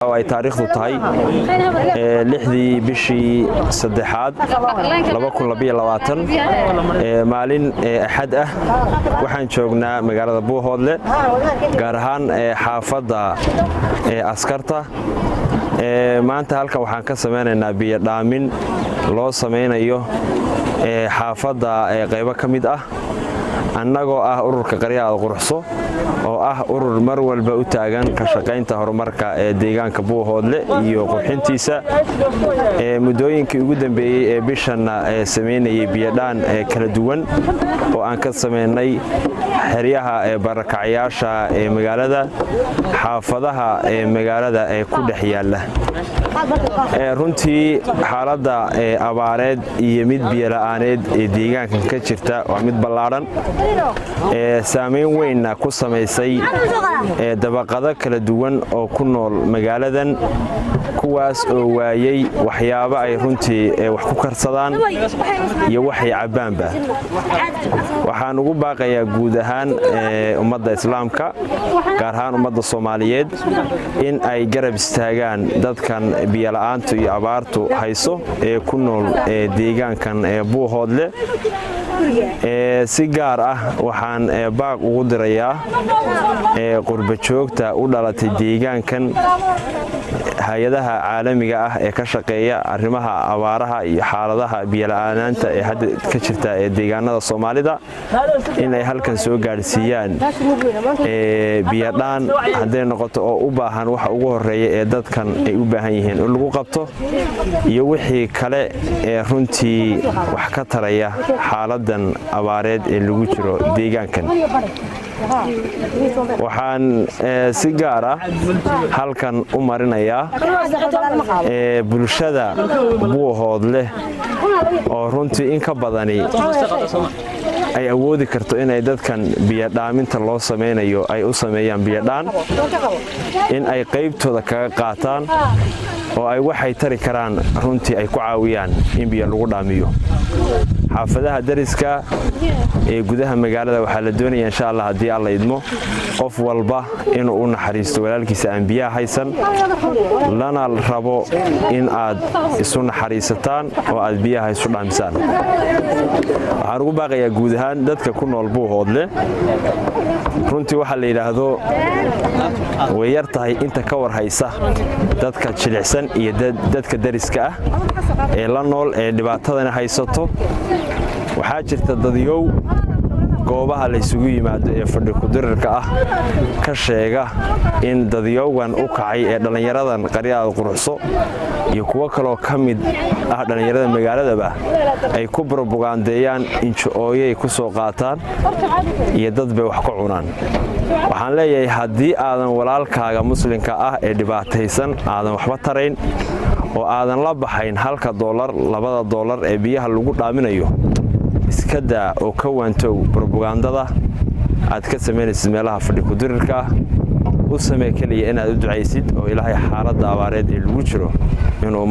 ay taariikhdu tahay lixdii bishii saddexaad 2022 maalin axad ah waxaan joognaa magaalada Buuhoodle gaar ahaan xaafadda askarta maanta halkan waxaan ka sameynaynaa biyo dhaamin loo sameynayo xaafadda qaybo ka mid ah annagoo ah ururka Qaryada Quruxso oo ah urur mar walba u taagan ka shaqaynta horumarka ee deegaanka Buuhoodle iyo qurxintiisa muddooyinkii ugu dambeeyay ee bishan sameynayay biyadhaan kala duwan oo aan ka sameynay xeryaha barakacayaasha ee magaalada xaafadaha ee magaalada ee ku dhex yaala runtii xaaladda abaareed iyo mid biyo la'aaneed ee deegaankan ka jirta waa mid ballaaran saameyn weyn ku sameysay dabaqado kala duwan oo ku nool magaaladan kuwaas oo waayay waxyaabo ay runtii wax ku karsadaan iyo waxay cabaanba waxaan ugu baaqayaa guud ahaan ummadda islaamka gaar ahaan ummadda Soomaaliyeed in ay garab istaagaan dadkan biyo la'aantu iyo abaartu hayso ee ku nool deegaankan Buuhoodle si gaar ah waxaan baaq ugu dirayaa qurba joogta u dhalatay deegaankan hay'adaha caalamiga ah ee ka shaqeeya arrimaha abaaraha iyo xaaladaha biyo la'aanta ee hadda ka jirta ee deegaanada Soomaalida in ay halkan soo gaarsiiyaan biyadhaan haday noqoto oo u baahan waxa ugu horeeya ee dadkan ay u baahan yihiin in lagu qabto iyo wixii kale ee runtii wax ka taraya xaaladan abaareed ee lagu jiro deegaankan waxaan si gaar ah halkan u marinayaa bulshada Buuhoodle oo runtii in ka badani ay awoodi karto inay dadkan biyo dhaaminta loo sameynayo ay u sameeyaan biyadhaan in ay qaybtooda kaga qaataan oo ay waxay tari karaan runtii ay ku caawiyaan in biyo lagu dhaamiyo xaafadaha dariska ee gudaha magaalada waxaa la doonayaa insha Allah haddii Alla idmo qof walba inuu u naxariisto walaalkiisa aan biyaha haysan lana rabo in aad isu naxariisataan oo aad biyaha isu dhaamisaan waxaan ugu baaqayaa guud ahaan dadka ku nool Buuhoodle runtii waxa la yiraahdo way yar tahay inta ka war haysa dadka jilicsan iyo dadka dariska ah ee la nool ee dhibaatadana haysato waxaa jirta dadyow goobaha la isugu yimaado ee fadhi ku dirirka ah ka sheega in dadyowgan u kacay ee dhalinyaradan Qaryada Quruxso iyo kuwa kale oo kamid ah dhalinyarada magaaladaba ay ku propagandeeyaan injooyay ku soo qaataan iyo dad bay wax ku cunaan waxaan leeyahay haddii aadan walaalkaaga muslimka ah ee dhibaataysan aadan waxba tarayn oo aadan la baxayn $1 $2 ee biyaha lagu dhaaminayo iska daa oo ka waantow propagandada aad ka sameynaysid meelaha fadhi ku dirirka u samee kaliya inaad u ducaysid oo Ilaahay xaaladda abaareed ee lagu jiro inuu